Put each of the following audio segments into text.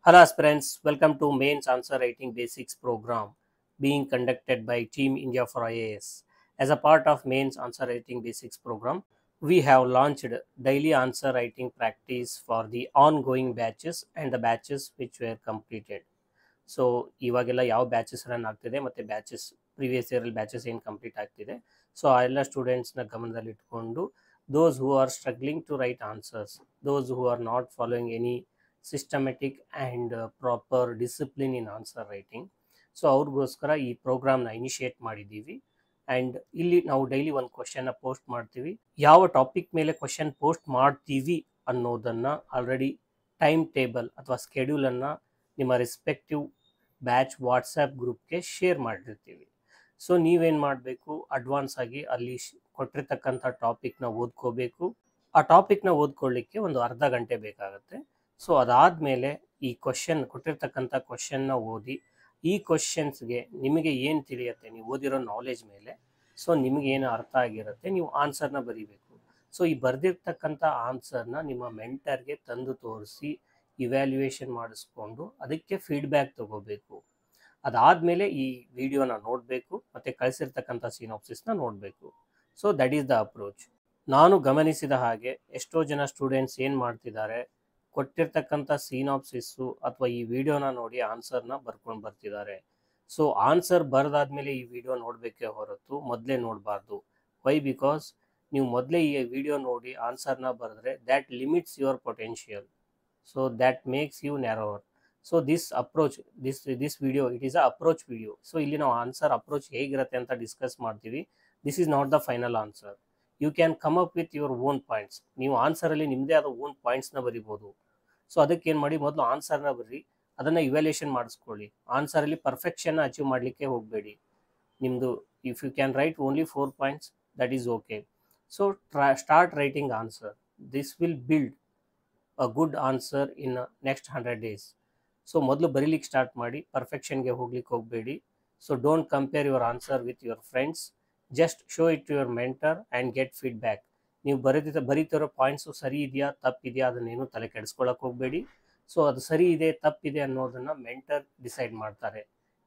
Hello aspirants, welcome to Mains Answer Writing Basics program being conducted by Team India for IAS. As a part of Mains Answer Writing Basics program, we have launched daily answer writing practice for the ongoing batches and the batches which were completed. So ಇವಾಗೆಲ್ಲ ಯಾವ batches run ಆಗ್ತಿದೆ ಮತ್ತು batches previous ಇಯರಲ್ಲಿ batches ಏನು complete ಆಗ್ತಿದೆ so ಆ ಎಲ್ಲ ಸ್ಟೂಡೆಂಟ್ಸ್ನ ಗಮನದಲ್ಲಿಟ್ಕೊಂಡು those who are struggling to write answers, those who are not following any systematic and proper discipline in answer writing, so ಅವ್ರಿಗೋಸ್ಕರ ಈ ಪ್ರೋಗ್ರಾಮ್ನ ಇನಿಷಿಯೇಟ್ ಮಾಡಿದ್ದೀವಿ. ಆ್ಯಂಡ್ ಇಲ್ಲಿ ನಾವು ಡೈಲಿ ಒಂದು ಕ್ವಶನ್ನ ಪೋಸ್ಟ್ ಮಾಡ್ತೀವಿ. ಯಾವ ಟಾಪಿಕ್ ಮೇಲೆ ಕ್ವಶನ್ ಪೋಸ್ಟ್ ಮಾಡ್ತೀವಿ ಅನ್ನೋದನ್ನು ಆಲ್ರೆಡಿ ಟೈಮ್ ಟೇಬಲ್ ಅಥವಾ ಸ್ಕೆಡ್ಯೂಲನ್ನು ನಿಮ್ಮ ರೆಸ್ಪೆಕ್ಟಿವ್ ಬ್ಯಾಚ್ ವಾಟ್ಸಪ್ ಗ್ರೂಪ್ಗೆ ಶೇರ್ ಮಾಡಿರ್ತೀವಿ. ಸೊ ನೀವೇನು ಮಾಡಬೇಕು, ಅಡ್ವಾನ್ಸ್ ಆಗಿ ಅಲ್ಲಿ ಕೊಟ್ಟಿರ್ತಕ್ಕಂಥ ಟಾಪಿಕ್ನ ಓದ್ಕೋಬೇಕು. ಆ ಟಾಪಿಕ್ನ ಓದ್ಕೊಳ್ಳಿಕ್ಕೆ ಒಂದು ಅರ್ಧ ಗಂಟೆ ಬೇಕಾಗುತ್ತೆ. ಸೊ ಅದಾದಮೇಲೆ ಈ ಕೊಟ್ಟಿರ್ತಕ್ಕಂಥ ಕ್ವಶನ್ನ ಓದಿ ಈ ಕ್ವಶನ್ಸ್ಗೆ ನಿಮಗೆ ಏನು ತಿಳಿಯುತ್ತೆ, ನೀವು ಓದಿರೋ ನಾಲೆಜ್ ಮೇಲೆ ಸೊ ನಿಮಗೆ ಏನು ಅರ್ಥ ಆಗಿರುತ್ತೆ, ನೀವು ಆನ್ಸರ್ನ ಬರೀಬೇಕು. ಸೊ ಈ ಬರೆದಿರ್ತಕ್ಕಂಥ ಆನ್ಸರ್ನ ನಿಮ್ಮ ಮೆಂಟರ್ಗೆ ತಂದು ತೋರಿಸಿ ಇವ್ಯಾಲ್ಯೂಯೇಷನ್ ಮಾಡಿಸ್ಕೊಂಡು ಅದಕ್ಕೆ ಫೀಡ್ಬ್ಯಾಕ್ ತಗೋಬೇಕು. ಅದಾದಮೇಲೆ ಈ ವಿಡಿಯೋನ ನೋಡಬೇಕು ಮತ್ತು ಕಳಿಸಿರ್ತಕ್ಕಂಥ ಸಿನಾಪ್ಸಿಸ್ನ ನೋಡಬೇಕು. So that is the approach. ನಾನು ಗಮನಿಸಿದ ಹಾಗೆ ಎಷ್ಟೋ ಜನ ಸ್ಟೂಡೆಂಟ್ಸ್ ಏನು ಮಾಡ್ತಿದ್ದಾರೆ, ಕೊಟ್ಟಿರ್ತಕ್ಕಂಥ ಸಿನಾಪ್ಸಿಸ್ಸು ಅಥವಾ ಈ ವಿಡಿಯೋನ ನೋಡಿ ಆನ್ಸರ್ನ ಬರ್ಕೊಂಡು ಬರ್ತಿದ್ದಾರೆ. ಸೊ ಆನ್ಸರ್ ಬರೆದಾದ್ಮೇಲೆ ಈ ವಿಡಿಯೋ ನೋಡಬೇಕೇ ಹೊರತು ಮೊದಲೇ ನೋಡಬಾರ್ದು. ವೈ? ಬಿಕಾಸ್ ನೀವು ಮೊದಲೇ ಈ ವಿಡಿಯೋ ನೋಡಿ ಆನ್ಸರ್ನ ಬರೆದ್ರೆ that limits your potential. So that makes you narrower. So this approach, this video, it is a approach video. So ಇಲ್ಲಿ ನಾವು ಆನ್ಸರ್ ಅಪ್ರೋಚ್ ಹೇಗಿರುತ್ತೆ ಅಂತ ಡಿಸ್ಕಸ್ ಮಾಡ್ತೀವಿ. This is not the final answer. You can come up with your own points. ನೀವು ಆನ್ಸರಲ್ಲಿ ನಿಮ್ಮದೇ ಆದ own ಪಾಯಿಂಟ್ಸ್ನ ಬರಿಬೋದು. ಸೊ ಅದಕ್ಕೆ ಏನು ಮಾಡಿ, ಮೊದಲು ಆನ್ಸರ್ನ ಬರೀ, ಅದನ್ನು ಇವ್ಯಾಲ್ಯೂಯೇಷನ್ ಮಾಡಿಸ್ಕೊಳ್ಳಿ. ಆನ್ಸರಲ್ಲಿ ಪರ್ಫೆಕ್ಷನ್ನ ಅಚೀವ್ ಮಾಡಲಿಕ್ಕೆ ಹೋಗಬೇಡಿ. ನಿಮ್ಮದು if you can write only 4 points, that is okay. So start writing answer. This will build a good answer in next 100 days. So ಮೊದಲು ಬರೀಲಿಕ್ಕೆ ಸ್ಟಾರ್ಟ್ ಮಾಡಿ, ಪರ್ಫೆಕ್ಷನ್ಗೆ ಹೋಗ್ಲಿಕ್ಕೆ ಹೋಗಬೇಡಿ. So don't compare your answer with your friends. Just show it to your mentor and get feedback. ನೀವು ಬರೀತಿರೋ points ಸರಿ ಇದೆಯಾ ತಪ್ಪಿದೆಯಾ ಅದನ್ನೇನು ತಲೆ ಕೆಡಿಸ್ಕೊಳ್ಳೋಕೆ ಹೋಗಬೇಡಿ. ಸೊ ಅದು ಸರಿ ಇದೆ ತಪ್ಪಿದೆ ಅನ್ನೋದನ್ನು ಮೆಂಟರ್ ಡಿಸೈಡ್ ಮಾಡ್ತಾರೆ.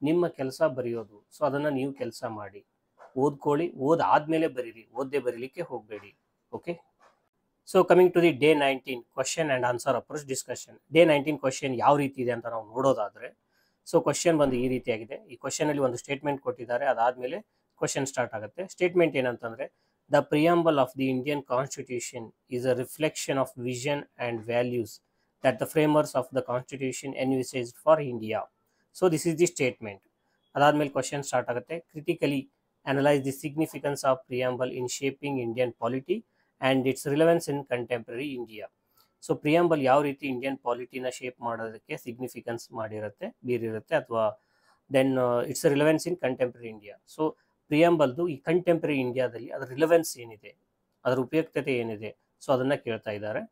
ನಿಮ್ಮ ಕೆಲಸ ಬರೆಯೋದು. ಸೊ ಅದನ್ನು ನೀವು ಕೆಲಸ ಮಾಡಿ, ಓದ್ಕೊಳ್ಳಿ. ಓದಾದ್ಮೇಲೆ ಬರೀರಿ, ಓದ್ದೇ ಬರೀಲಿಕ್ಕೆ ಹೋಗಬೇಡಿ. Okay. So coming to the day 19 question and answer approach discussion. Day 19 question ಯಾವ ರೀತಿ ಇದೆ ಅಂತ ನಾವು ನೋಡೋದಾದರೆ, ಸೊ ಕ್ವಶನ್ ಬಂದು ಈ ರೀತಿಯಾಗಿದೆ. ಈ ಕ್ವಶನಲ್ಲಿ ಒಂದು ಸ್ಟೇಟ್ಮೆಂಟ್ ಕೊಟ್ಟಿದ್ದಾರೆ, ಅದಾದಮೇಲೆ ಕ್ವಶನ್ ಸ್ಟಾರ್ಟ್ ಆಗುತ್ತೆ. ಸ್ಟೇಟ್ಮೆಂಟ್ ಏನಂತಂದರೆ, the preamble of the Indian constitution is a reflection of vision and values that the framers of the constitution envisaged for India. So this is the statement. ಅದಾದಮೇಲೆ question start ಆಗುತ್ತೆ. Critically analyse the significance of preamble in shaping Indian polity and its relevance in contemporary India. So preamble ಯಾವ ರೀತಿ Indian ಪಾಲಿಟಿನ shape ಮಾಡೋದಕ್ಕೆ significance ಬೀರಿರುತ್ತೆ ಅಥವಾ then its relevance in contemporary India. So ಪ್ರಿಯಾಂಬಲ್ದು ಈ contemporary ಇಂಡಿಯಾದಲ್ಲಿ ಅದರ ರಿಲೆವೆನ್ಸ್ ಏನಿದೆ, ಅದರ ಉಪಯುಕ್ತತೆ ಏನಿದೆ, ಸೊ ಅದನ್ನು ಕೇಳ್ತಾ ಇದ್ದಾರೆ.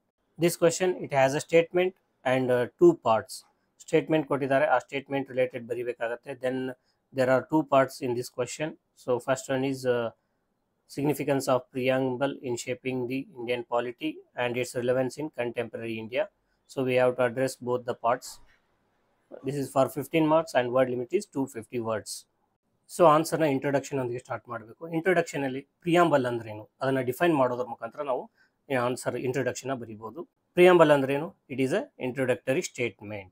This question it has a statement and 2 parts. Statement ಕೊಟ್ಟಿದ್ದಾರೆ, ಆ ಸ್ಟೇಟ್ಮೆಂಟ್ ರಿಲೇಟೆಡ್ ಬರೀಬೇಕಾಗತ್ತೆ. Then there are 2 parts in this question. So first one is significance of preamble in shaping the Indian polity and its relevance in contemporary India. So we have to address both the parts. This is for 15 marks and word limit is 250 words. So ಆನ್ಸರ್ನ introduction ಒಂದಿಗೆ start ಮಾಡಬೇಕು. ಇಂಟ್ರೊಡಕ್ಷನಲ್ಲಿ preamble ಅಂದ್ರೇನು ಅದನ್ನು define ಮಾಡೋದ್ರ ಮುಖಾಂತರ ನಾವು answer ಇಂಟ್ರೊಡಕ್ಷನ್ನ ಬರಿಬೋದು. ಪ್ರಿಯಾಂಬಲ್ ಅಂದ್ರೇನು? It is a introductory statement.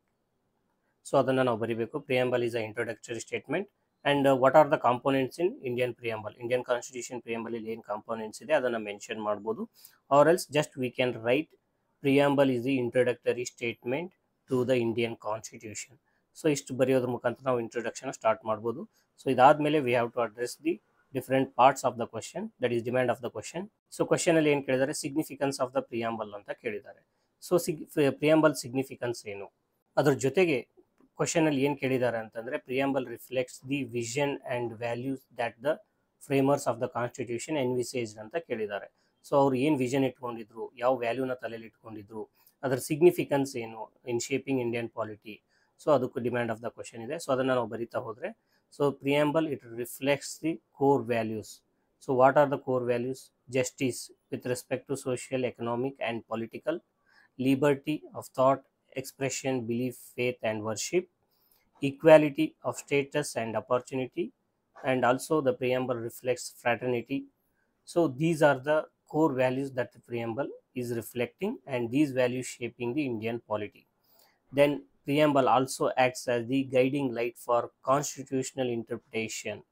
So ಅದನ್ನು ನಾವು ಬರಿಬೇಕು. Preamble is a introductory statement. And what are the components in Indian preamble? Indian constitution preamble ಏನು ಕಾಂಪೋನೆಂಟ್ಸ್ ಇದೆ ಅದನ್ನು ಮೆನ್ಷನ್ ಮಾಡ್ಬೋದು. Or else just we can write preamble is the introductory statement to the Indian constitution. So ಇಷ್ಟು ಬರೆಯೋದ್ರ ಮುಖಾಂತರ ನಾವು introduction start ಮಾಡ್ಬೋದು. So ಇದಾದಮೇಲೆ we have to address the different parts of the question, that is demand of the question. So ಕ್ವಶನಲ್ಲಿ ಏನು ಕೇಳಿದ್ದಾರೆ? Significance of the preamble ಅಂತ ಕೇಳಿದ್ದಾರೆ. ಸೊ ಪ್ರಿಯಾಂಬಲ್ ಸಿಗ್ನಿಫಿಕೆನ್ಸ್ ಏನು, ಅದ್ರ ಜೊತೆಗೆ ಕ್ವಶನಲ್ಲಿ ಏನು ಕೇಳಿದ್ದಾರೆ ಅಂತಂದರೆ, preamble reflects the vision and values that the framers of the constitution envisaged ಅಂತ ಕೇಳಿದ್ದಾರೆ. ಸೊ ಅವ್ರು ಏನು ವಿಷನ್ ಇಟ್ಕೊಂಡಿದ್ರು, ಯಾವ ವ್ಯಾಲ್ಯೂನ ತಲೆಯಲ್ಲಿ ಇಟ್ಕೊಂಡಿದ್ರು, ಅದರ ಸಿಗ್ನಿಫಿಕೆನ್ಸ್ ಏನು in shaping Indian polity. So ಅದಕ್ಕೂ ಡಿಮ್ಯಾಂಡ್ ಆಫ್ ದ ಕ್ವಶನ್ ಇದೆ. ಸೊ ಅದನ್ನು ನಾವು ಬರಿತಾ ಹೋದರೆ, so preamble it reflects the core values. So what are the core values? Justice with respect to social, economic and political, liberty of thought, expression, belief, faith, and worship, equality of status and opportunity, and also the preamble reflects fraternity. So these are the core values that the preamble is reflecting, and these values shaping the Indian polity. Then preamble also acts as the guiding light for constitutional interpretation.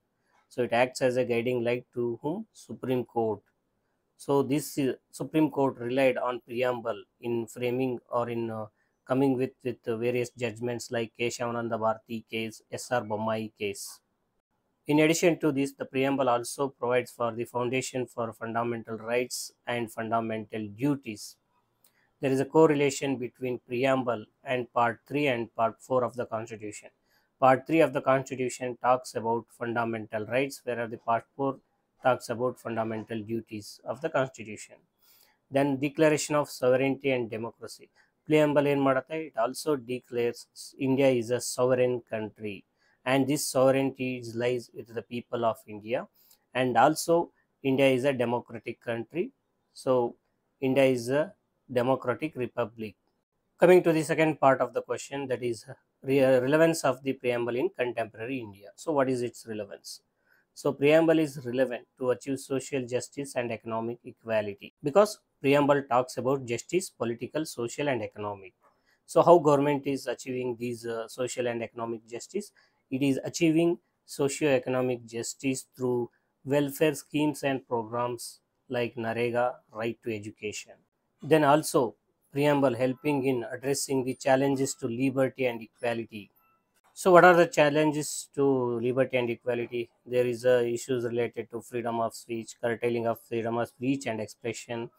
So it acts as a guiding light to whom? Supreme Court. So this Supreme Court relied on preamble in framing or in coming with various judgments like Keshavananda Bharati case, S.R. Bommai case. In addition to this, the preamble also provides for the foundation for fundamental rights and fundamental duties. There is a correlation between preamble and part 3 and part 4 of the Constitution. Part 3 of the Constitution talks about fundamental rights, whereas the part 4 talks about fundamental duties of the Constitution. Then Declaration of Sovereignty and Democracy. Preamble ಏನು ಮಾಡುತ್ತೆ? It also declares India is a sovereign country, and this sovereignty lies with the people of India, and also India is a democratic country. So India is a democratic republic. Coming to the second part of the question, that is relevance of the preamble in contemporary India. So what is its relevance? So preamble is relevant to achieve social justice and economic equality, because preamble talks about justice, political, social, and economic. So how government is achieving these social and economic justice? It is achieving socio-economic justice through welfare schemes and programs like Narega, right to education. Then also preamble helping in addressing the challenges to liberty and equality. So what are the challenges to liberty and equality? There is issues related to freedom of speech, curtailing of freedom of speech and expression,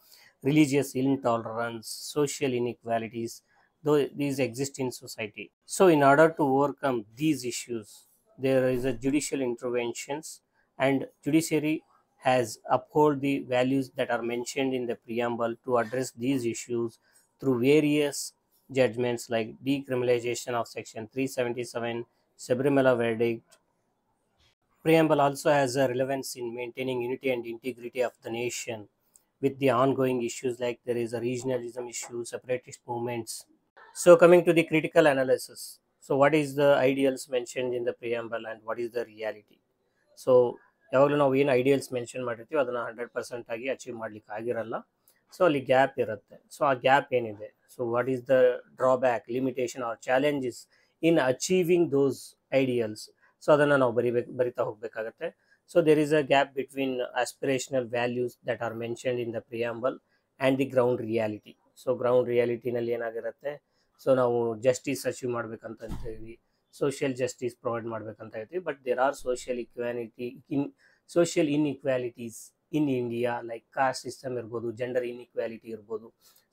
religious intolerance, social inequalities, though these exist in society. So in order to overcome these issues, there is a judicial interventions, and judiciary has upheld the values that are mentioned in the preamble to address these issues through various judgments like decriminalization of Section 377, Sabrimala verdict. Preamble also has a relevance in maintaining unity and integrity of the nation with the ongoing issues like there is a regionalism issue, separatist movements. So coming to the critical analysis. So what is the ideals mentioned in the preamble and what is the reality? So ಯಾವಾಗಲೂ ನಾವು ಏನು ideals mention ಮಾಡಿರ್ತೀವಿ ಅದನ್ನು 100% ಆಗಿ achieve ಮಾಡ್ಲಿಕ್ಕೆ ಆಗಿರಲ್ಲ. So ಅಲ್ಲಿ gap ಇರುತ್ತೆ. ಸೊ ಆ ಗ್ಯಾಪ್ ಏನಿದೆ, so what is the drawback, limitation or challenges in achieving those ideals, so ಅದನ್ನು ನಾವು ಬರಿತಾ ಹೋಗಬೇಕಾಗತ್ತೆ. So there is a gap between aspirational values that are mentioned in the preamble and the ground reality. So ground ರಿಯಾಲಿಟಿನಲ್ಲಿ ಏನಾಗಿರುತ್ತೆ, so ನಾವು justice achieve ಮಾಡ್ಬೇಕಂತ ಅಂತೀವಿ, social justice provide ಮಾಡ್ಬೇಕಂತ ಹೇಳ್ತೀವಿ, but there are social inequalities in India, like caste system ಇರ್ಬೋದು, gender inequality ಇರ್ಬೋದು.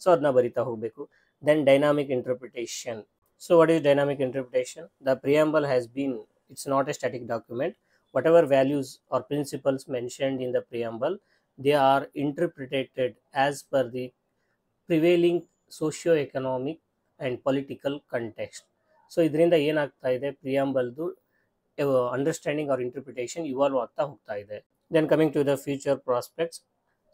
So ಅದನ್ನ ಬರಿತಾ ಹೋಗಬೇಕು. Then dynamic interpretation. So what is dynamic interpretation? The preamble has been, it's not a static document. Whatever values or principles mentioned in the preamble, they are interpreted as per the prevailing socio-economic and political context. So ಇದರಿಂದ ಏನಾಗ್ತಾ ಇದೆ, ಪ್ರಿಯಾಂಬಲ್ದು understanding or interpretation evolve ಆಗ್ತಾ ಹೋಗ್ತಾ ಇದೆ. Then coming to the future prospects.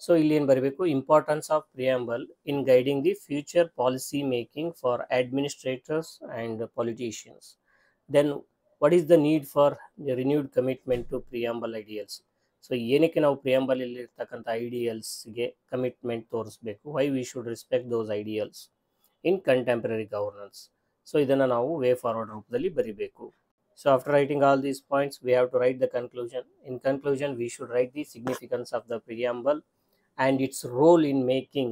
So ಇಲ್ಲಿ ಏನು ಬರಬೇಕು, importance of preamble in guiding the future policy making for administrators and politicians. Then what is the need for the renewed commitment to preamble ideals? So ಏನಕ್ಕೆ ನಾವು preamble ಇರ್ತಕ್ಕಂಥ ಐಡಿಯಲ್ಸ್ಗೆ commitment ತೋರಿಸ್ಬೇಕು, why we should respect those ideals in contemporary governance. So ಇದನ್ನು ನಾವು way forward ರೂಪದಲ್ಲಿ ಬರಿಬೇಕು. So after writing all these points we have to write the conclusion. In conclusion we should write the significance of the preamble and its role in making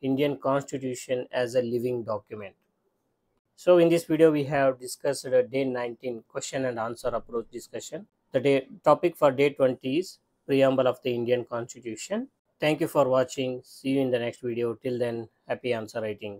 Indian Constitution as a living document. So in this video we have discussed day 19 question and answer approach discussion. The topic for day 20 is preamble of the Indian Constitution. Thank you for watching. See you in the next video. Till then, happy answer writing.